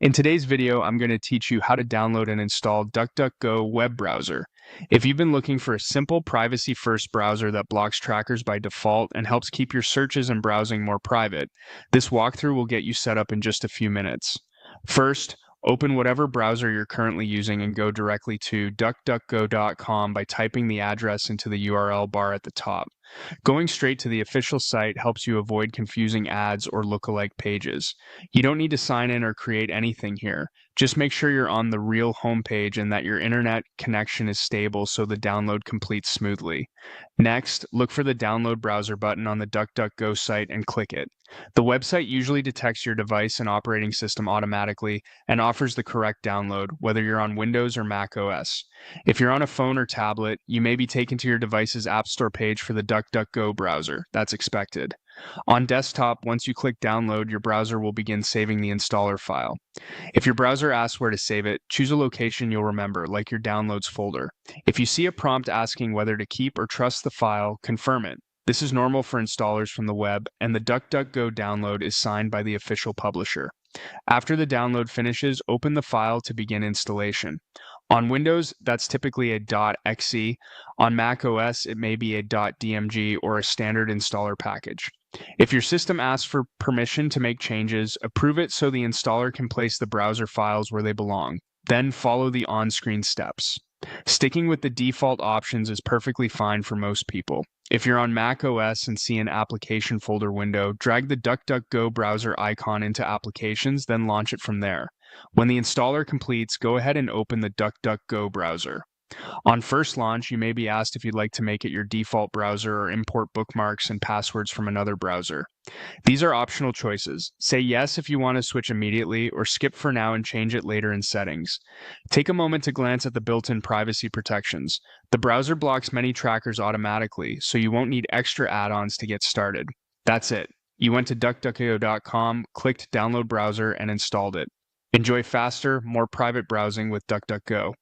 In today's video, I'm going to teach you how to download and install DuckDuckGo web browser. If you've been looking for a simple privacy-first browser that blocks trackers by default and helps keep your searches and browsing more private, this walkthrough will get you set up in just a few minutes. First, open whatever browser you're currently using and go directly to DuckDuckGo.com by typing the address into the URL bar at the top. Going straight to the official site helps you avoid confusing ads or lookalike pages. You don't need to sign in or create anything here. Just make sure you're on the real homepage and that your internet connection is stable so the download completes smoothly. Next, look for the Download Browser button on the DuckDuckGo site and click it. The website usually detects your device and operating system automatically and offers the correct download, whether you're on Windows or Mac OS. If you're on a phone or tablet, you may be taken to your device's App Store page for the DuckDuckGo browser. That's expected. On desktop, once you click download, your browser will begin saving the installer file. If your browser asks where to save it, choose a location you'll remember, like your downloads folder. If you see a prompt asking whether to keep or trust the file, confirm it. This is normal for installers from the web, and the DuckDuckGo download is signed by the official publisher. After the download finishes, open the file to begin installation. On Windows, that's typically a .exe. On Mac OS, it may be a .dmg or a standard installer package. If your system asks for permission to make changes, approve it so the installer can place the browser files where they belong. Then follow the on-screen steps. Sticking with the default options is perfectly fine for most people. If you're on Mac OS and see an application folder window, drag the DuckDuckGo browser icon into Applications, then launch it from there. When the installer completes, go ahead and open the DuckDuckGo browser. On first launch, you may be asked if you'd like to make it your default browser or import bookmarks and passwords from another browser. These are optional choices. Say yes if you want to switch immediately, or skip for now and change it later in settings. Take a moment to glance at the built-in privacy protections. The browser blocks many trackers automatically, so you won't need extra add-ons to get started. That's it. You went to DuckDuckGo.com, clicked Download Browser, and installed it. Enjoy faster, more private browsing with DuckDuckGo.